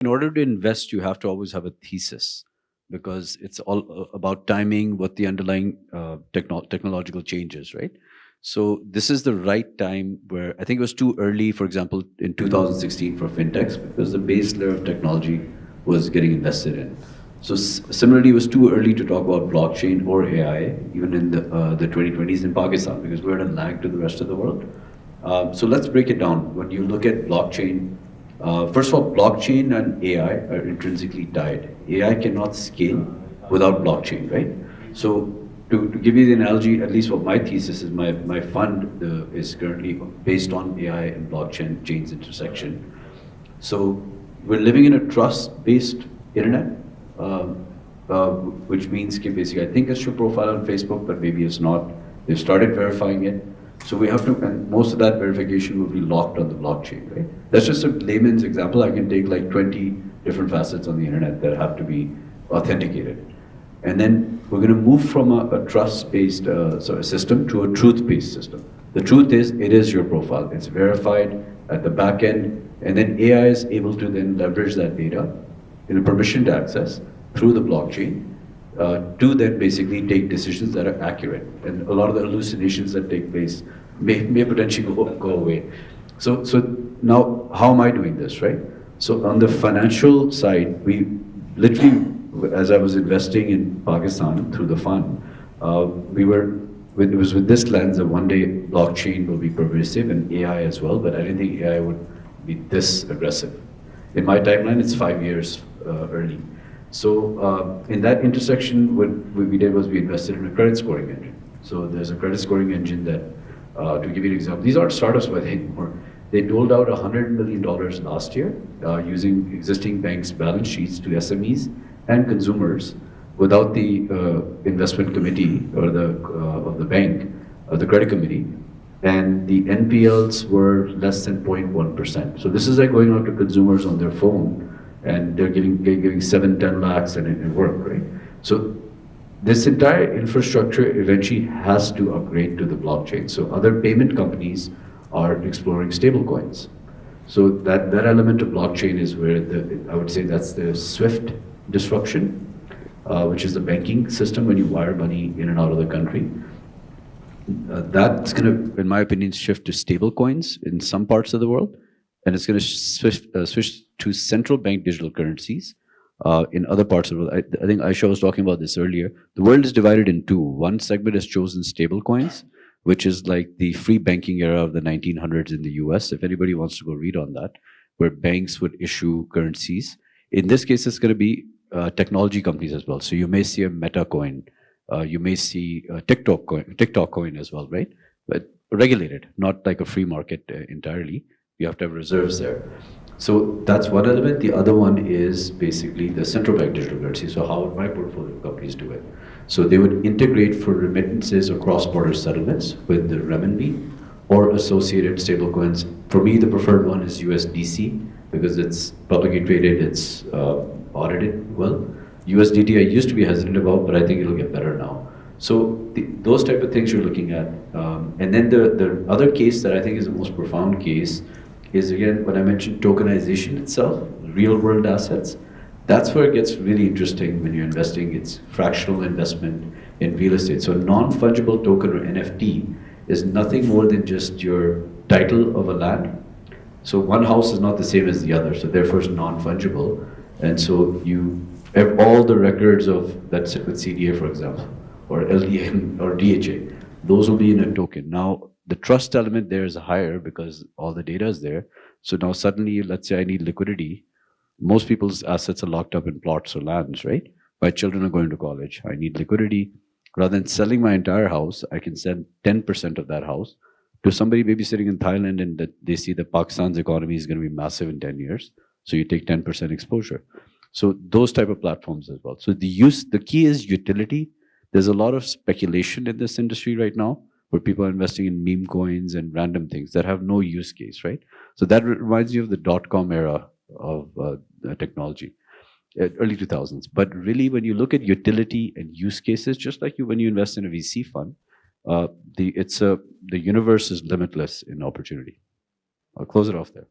In order to invest, you have to always have a thesis because it's all about timing, what the underlying technological changes, right? So this is the right time where I think it was too early, for example, in 2016 for fintechs because the base layer of technology was getting invested in. So similarly, it was too early to talk about blockchain or AI, even in the 2020s in Pakistan, because we're at a lag to the rest of the world. So let's break it down. When you look at blockchain, first of all, blockchain and AI are intrinsically tied. AI cannot scale without blockchain, right? So to give you the analogy, at least what my thesis is, my fund is currently based on AI and blockchain chains intersection. So we're living in a trust-based internet, which means basically I think it's your profile on Facebook, but maybe it's not. They've started verifying it. So we have to, and most of that verification will be locked on the blockchain, right? That's just a layman's example. I can take like 20 different facets on the internet that have to be authenticated. And then we're going to move from a trust-based system to a truth-based system. The truth is, it is your profile. It's verified at the back end, and then AI is able to then leverage that data in a permissioned access through the blockchain to then basically take decisions that are accurate. And a lot of the hallucinations that take place may potentially go away. So now, how am I doing this, right? So on the financial side, we literally, as I was investing in Pakistan through the fund, it was with this lens that one day blockchain will be pervasive and AI as well, but I didn't think AI would be this aggressive. In my timeline, it's 5 years early. So in that intersection, what we did was we invested in a credit scoring engine. So there's a credit scoring engine that, to give you an example, these aren't startups by the anymore. They doled out $100 million last year using existing banks' balance sheets to SMEs and consumers without the investment committee or of the bank, the credit committee. And the NPLs were less than 0.1%. So this is like going out to consumers on their phone and they're giving 7-10 lakhs and it worked, right? So this entire infrastructure eventually has to upgrade to the blockchain. So other payment companies are exploring stablecoins. So that element of blockchain is where I would say that's the SWIFT disruption, which is the banking system when you wire money in and out of the country. That's going to, in my opinion, shift to stablecoins in some parts of the world. And it's going to switch to central bank digital currencies in other parts of the world. I think Aisha was talking about this earlier. The world is divided in two. One segment has chosen stable coins, which is like the free banking era of the 1900s in the US. If anybody wants to go read on that, where banks would issue currencies. In this case, it's going to be technology companies as well. So you may see a Meta coin. You may see a TikTok coin as well, right? But regulated, not like a free market entirely. You have to have reserves there. So that's one element. The other one is basically the central bank digital currency. So how would my portfolio companies do it? So they would integrate for remittances or cross-border settlements with the renminbi or associated stablecoins. For me, the preferred one is USDC because it's publicly traded, it's audited well. USDT I used to be hesitant about, but I think it'll get better now. So those type of things you're looking at. And then the other case that I think is the most profound case is, again, when I mentioned tokenization itself, real world assets, that's where it gets really interesting when you're investing. It's fractional investment in real estate. So a non-fungible token or NFT is nothing more than just your title of a land. So one house is not the same as the other, so therefore it's non-fungible. And so you have all the records of that sit with CDA, for example, or LDN or DHA, those will be in a token. Now, the trust element there is higher because all the data is there. So now suddenly, let's say I need liquidity. Most people's assets are locked up in plots or lands, right? My children are going to college. I need liquidity. Rather than selling my entire house, I can sell 10% of that house to somebody maybe sitting in Thailand and that they see that Pakistan's economy is going to be massive in 10 years. So you take 10% exposure. So those type of platforms as well. So the key is utility. There's a lot of speculation in this industry right now where people are investing in meme coins and random things that have no use case, right? So that reminds you of the dot-com era of technology, early 2000s. But really, when you look at utility and use cases, just like when you invest in a VC fund, the universe is limitless in opportunity. I'll close it off there.